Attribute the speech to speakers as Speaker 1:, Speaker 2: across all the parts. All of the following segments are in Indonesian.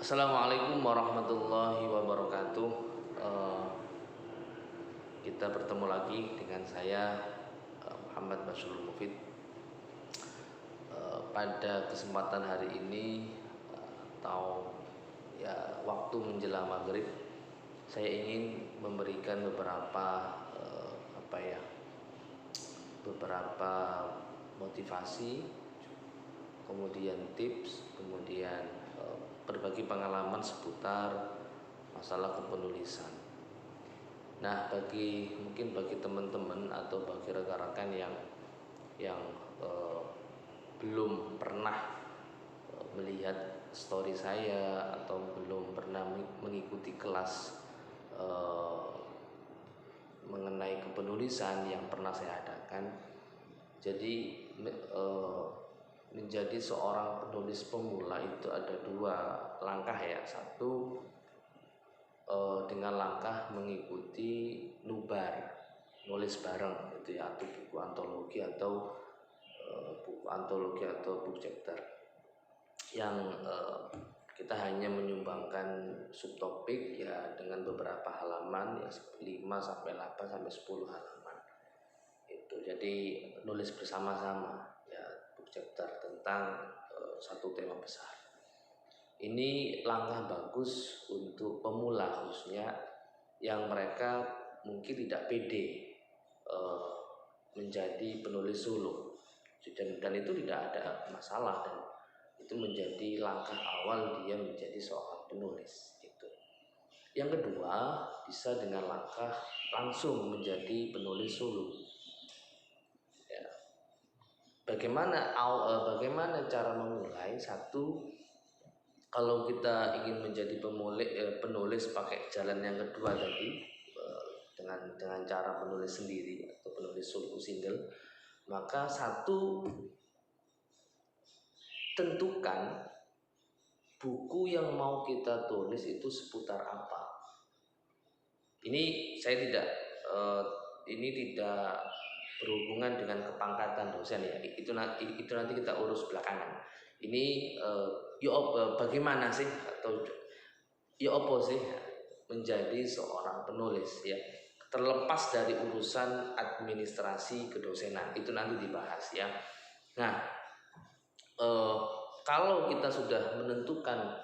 Speaker 1: Assalamualaikum warahmatullahi wabarakatuh. Eh, kita bertemu lagi dengan saya Muhammad Basrul Mufid. Pada kesempatan hari ini atau ya waktu menjelang maghrib, saya ingin memberikan beberapa motivasi, kemudian tips, kemudian berbagi pengalaman seputar masalah kepenulisan. Nah, mungkin bagi teman-teman atau bagi rekan-rekan yang belum pernah melihat story saya atau belum pernah mengikuti kelas mengenai kepenulisan yang pernah saya adakan. Jadi menjadi seorang penulis pemula itu ada dua langkah ya. Satu, dengan langkah mengikuti nubar, nulis bareng gitu ya, atau buku antologi atau book chapter yang kita hanya menyumbangkan subtopik ya dengan beberapa halaman ya 5 sampai 8 sampai 10 halaman. Itu jadi nulis bersama-sama ya book chapter tentang satu tema besar. Ini langkah bagus untuk pemula khususnya yang mereka mungkin tidak pede menjadi penulis solo, dan itu tidak ada masalah, dan itu menjadi langkah awal dia menjadi seorang penulis itu. Yang kedua, bisa dengan langkah langsung menjadi penulis solo. Ya. Bagaimana cara memulai? Satu, kalau kita ingin menjadi penulis pakai jalan yang kedua tadi, dengan cara menulis sendiri atau penulis solo single, maka satu, tentukan buku yang mau kita tulis itu seputar apa. Ini tidak berhubungan dengan kepangkatan dosen ya. Itu nanti kita urus belakangan. Ini bagaimana sih atau apa sih menjadi seorang penulis ya. Terlepas dari urusan administrasi kedosenan, itu nanti dibahas ya. Nah, kalau kita sudah menentukan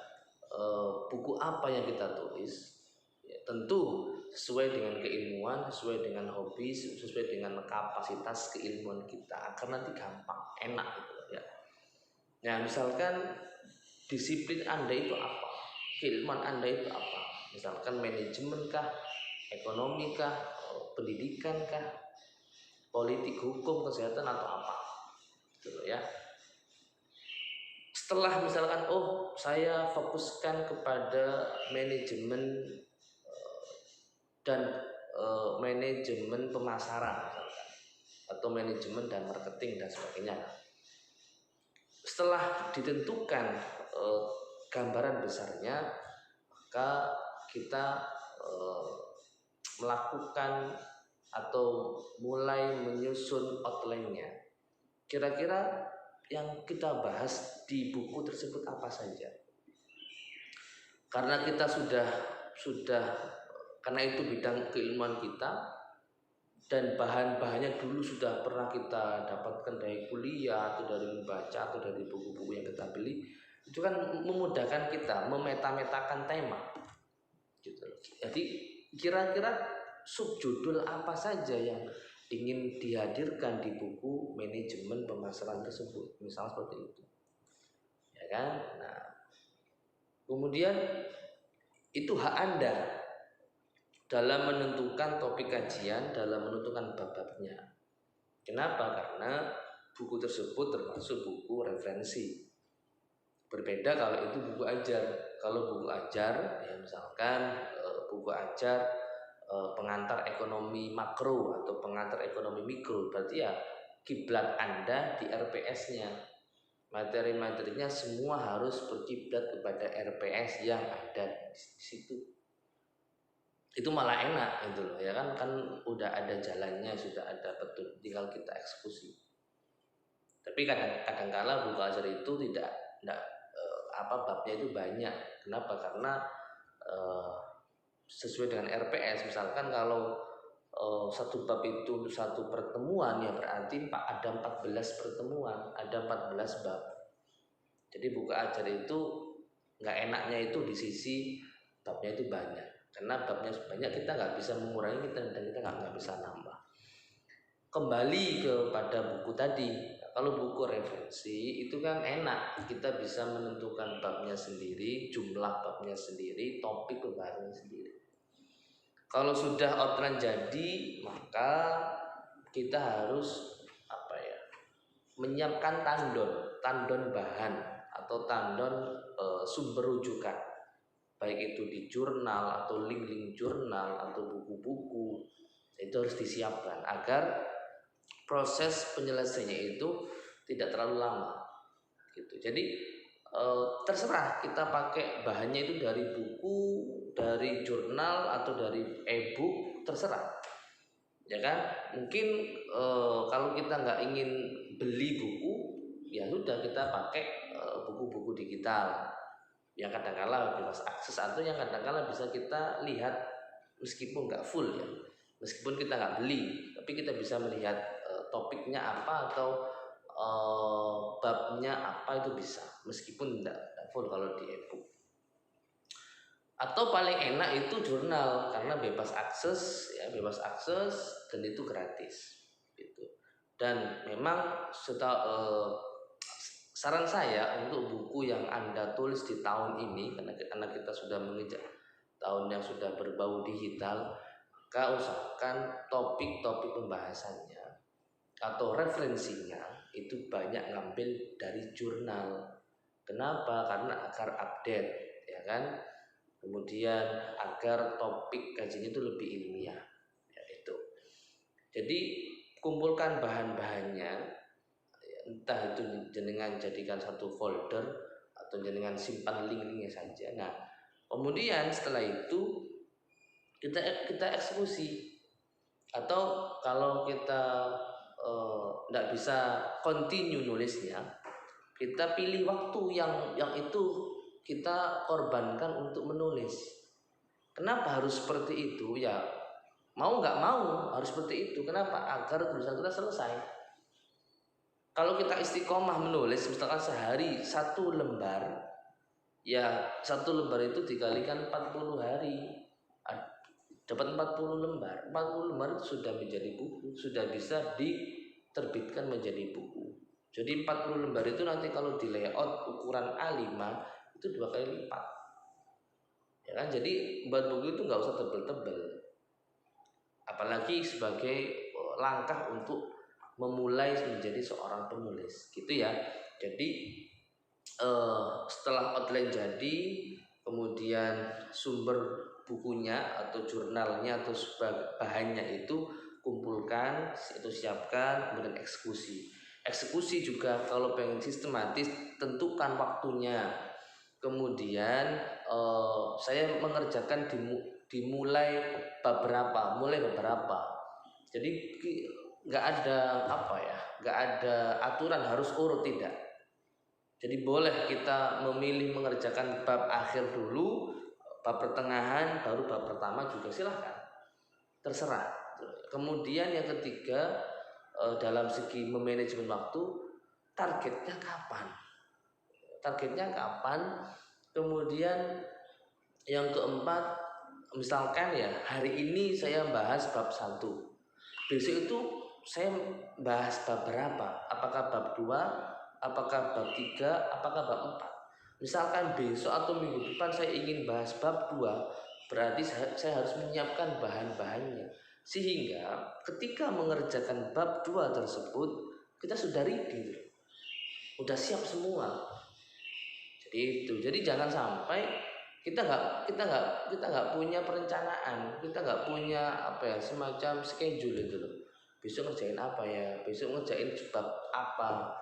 Speaker 1: buku apa yang kita tulis, ya tentu sesuai dengan keilmuan, sesuai dengan hobi, sesuai dengan kapasitas keilmuan kita, akan nanti gampang, enak gitu ya. Nah, misalkan disiplin Anda itu apa, keilmuan Anda itu apa, misalkan manajemen kah, ekonomi kah, pendidikan kah, politik, hukum, kesehatan atau apa, gitu ya. Setelah misalkan saya fokuskan kepada manajemen dan manajemen pemasaran misalkan, atau manajemen dan marketing dan sebagainya. Setelah ditentukan gambaran besarnya, maka kita melakukan atau mulai menyusun outline-nya. Kira-kira yang kita bahas di buku tersebut apa saja? Karena kita sudah karena itu bidang keilmuan kita, dan bahan-bahannya dulu sudah pernah kita dapatkan dari kuliah atau dari membaca atau dari buku-buku yang kita beli, itu kan memudahkan kita memeta-metakan tema gitu. Jadi kira-kira subjudul apa saja yang ingin dihadirkan di buku manajemen pemasaran tersebut, misalnya seperti itu ya kan. Nah, kemudian itu hak Anda dalam menentukan topik kajian, dalam menentukan bab-babnya. Kenapa? Karena buku tersebut termasuk buku referensi. Berbeda kalau itu buku ajar. Kalau buku ajar, ya misalkan buku ajar pengantar ekonomi makro atau pengantar ekonomi mikro, berarti ya kiblat Anda di RPS-nya. Materi-materinya semua harus berkiblat kepada RPS yang ada di situ. Itu malah enak gitu loh ya kan udah ada jalannya, sudah ada betul, tinggal kita eksekusi. Tapi kadang-kala buku ajar itu tidak babnya itu banyak. Kenapa? Karena sesuai dengan RPS, misalkan kalau satu bab itu satu pertemuan, ya berarti ada 14 pertemuan, ada 14 bab. Jadi buku ajar itu nggak enaknya itu di sisi babnya itu banyak, karena babnya banyak kita nggak bisa mengurangi dan kita nggak bisa nambah. Kembali kepada buku tadi, kalau buku referensi itu kan enak, kita bisa menentukan babnya sendiri, jumlah babnya sendiri, topik pembahasannya sendiri. Kalau sudah outline jadi, maka kita harus menyiapkan tandon bahan atau tandon sumber rujukan, baik itu di jurnal atau link-link jurnal atau buku-buku, itu harus disiapkan agar proses penyelesaiannya itu tidak terlalu lama gitu. Jadi terserah kita pakai bahannya itu dari buku, dari jurnal atau dari e-book, terserah ya kan. Mungkin kalau kita nggak ingin beli buku, ya sudah kita pakai buku-buku digital yang kadang-kala bebas akses atau yang kadang-kala bisa kita lihat meskipun nggak full ya, meskipun kita nggak beli, tapi kita bisa melihat topiknya apa atau babnya apa, itu bisa meskipun tidak full kalau di e-book. Atau paling enak itu jurnal karena bebas akses dan itu gratis gitu. Dan memang saran saya untuk buku yang Anda tulis di tahun ini, karena kita sudah mengejar tahun yang sudah berbau digital, maka usahakan topik-topik pembahasannya atau referensinya itu banyak ngambil dari jurnal. Kenapa? Karena agar update, ya kan. Kemudian agar topik kajian itu lebih ilmiah, ya itu. Jadi kumpulkan bahan-bahannya, entah itu jenengan jadikan satu folder atau jenengan simpan link-linknya saja. Nah, kemudian setelah itu kita eksekusi, atau kalau kita tidak bisa continue nulisnya, kita pilih waktu yang itu kita korbankan untuk menulis. Kenapa harus seperti itu? Ya mau nggak mau harus seperti itu. Kenapa? Agar tulisan kita selesai. Kalau kita istiqomah menulis, misalkan sehari 1 lembar, ya 1 lembar itu dikalikan 40 hari, dapat 40 lembar. 40 lembar itu sudah menjadi buku, sudah bisa diterbitkan menjadi buku. Jadi 40 lembar itu nanti kalau di layout ukuran A5 itu 2 kali lipat, ya kan. Jadi buat buku itu nggak usah tebel-tebel, apalagi sebagai langkah untuk memulai menjadi seorang penulis gitu ya. Jadi setelah outline jadi, kemudian sumber bukunya atau jurnalnya atau bahannya itu kumpulkan, itu siapkan, kemudian eksekusi juga. Kalau pengen sistematis, tentukan waktunya. Kemudian saya mengerjakan dimulai beberapa. Jadi nggak ada nggak ada aturan harus urut, tidak. Jadi boleh kita memilih mengerjakan bab akhir dulu, bab pertengahan, baru bab pertama juga silahkan, terserah. Kemudian yang ketiga, dalam segi memanajemen waktu, targetnya kapan. Kemudian yang keempat, misalkan ya hari ini saya bahas bab 1, besok itu saya bahas bab berapa, apakah bab 2, apakah bab 3, apakah bab 4. Misalkan besok atau minggu depan saya ingin bahas bab 2, berarti saya harus menyiapkan bahan-bahannya, sehingga ketika mengerjakan bab 2 tersebut kita sudah ready, udah siap semua. Jadi itu. Jadi jangan sampai kita nggak punya perencanaan, kita nggak punya semacam schedule itu loh. Besok ngerjain apa ya, besok ngerjain bab apa,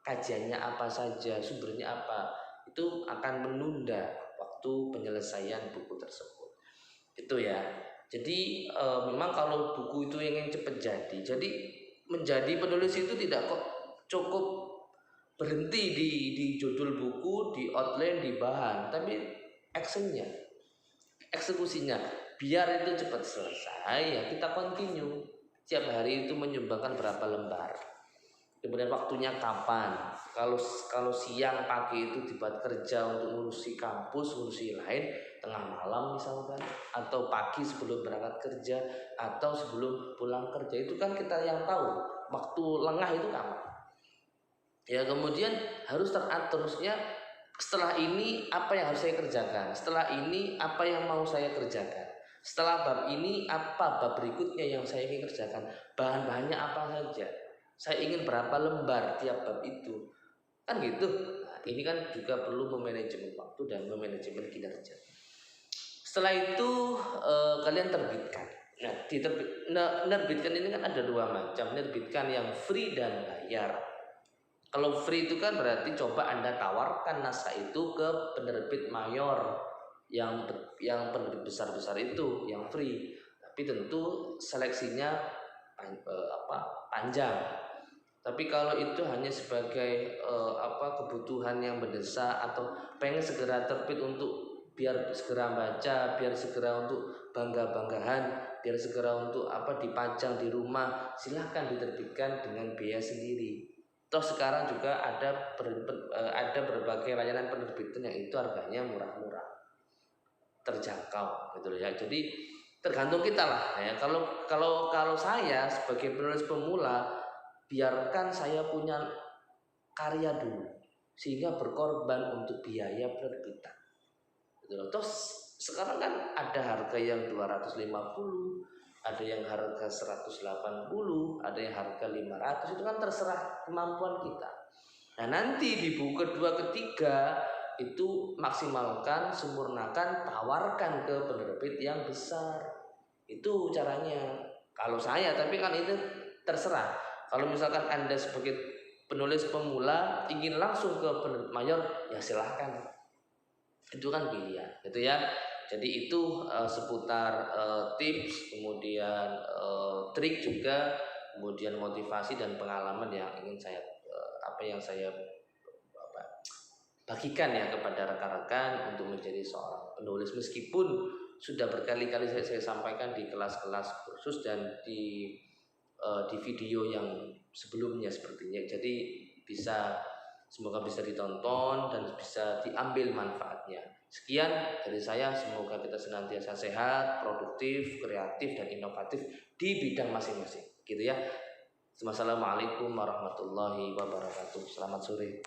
Speaker 1: kajiannya apa saja, sumbernya apa, itu akan menunda waktu penyelesaian buku tersebut. Itu ya. Jadi memang kalau buku itu ingin cepat jadi menjadi penulis itu tidak kok cukup berhenti di judul buku, di outline, di bahan, tapi actionnya, eksekusinya, biar itu cepat selesai ya kita continue. Tiap hari itu menyumbangkan berapa lembar, kemudian waktunya kapan. Kalau siang pagi itu dibuat kerja untuk ngurusi kampus, ngurusi lain, tengah malam misalkan, atau pagi sebelum berangkat kerja, atau sebelum pulang kerja, itu kan kita yang tahu waktu lengah itu kapan. Ya kemudian harus teraturnya, setelah ini apa yang harus saya kerjakan, setelah ini apa yang mau saya kerjakan, setelah bab ini apa bab berikutnya yang saya ingin kerjakan, bahan-bahannya apa saja, saya ingin berapa lembar tiap bab itu, kan gitu. Nah, ini kan juga perlu memanajemen waktu dan memanajemen kinerja. Setelah itu kalian terbitkan. Nah, nerbitkan ini kan ada dua macam, nerbitkan yang free dan bayar. Kalau free itu kan berarti coba Anda tawarkan naskah itu ke penerbit mayor yang penerbit besar-besar itu yang free. Tapi tentu seleksinya panjang. Tapi kalau itu hanya sebagai kebutuhan yang mendesak atau pengen segera terbit untuk biar segera baca, biar segera untuk bangga-banggahan, biar segera untuk dipajang di rumah, silahkan diterbitkan dengan biaya sendiri. Toh sekarang juga ada berbagai layanan penerbitan yang itu harganya murah-murah, terjangkau gitu ya. Jadi tergantung kita lah ya. Kalau saya sebagai penulis pemula, biarkan saya punya karya dulu sehingga berkorban untuk biaya penerbitan. Gitu loh. Terus sekarang kan ada harga yang 250, ada yang harga 180, ada yang harga 500, itu kan terserah kemampuan kita. Nah, nanti di buku kedua ketiga itu maksimalkan, sempurnakan, tawarkan ke penerbit yang besar. Itu caranya. Kalau saya, tapi kan itu terserah. Kalau misalkan Anda sebagai penulis pemula ingin langsung ke penerbit mayor, ya silahkan. Itu kan pilihan, gitu ya. Jadi itu seputar tips, kemudian trik juga, kemudian motivasi dan pengalaman yang ingin saya bagikan ya kepada rekan-rekan untuk menjadi seorang penulis, meskipun sudah berkali-kali saya sampaikan di kelas-kelas kursus dan di video yang sebelumnya sepertinya. Jadi semoga bisa ditonton dan bisa diambil manfaatnya. Sekian dari saya, semoga kita senantiasa sehat, produktif, kreatif, dan inovatif di bidang masing-masing, gitu ya. Wassalamualaikum warahmatullahi wabarakatuh. Selamat sore.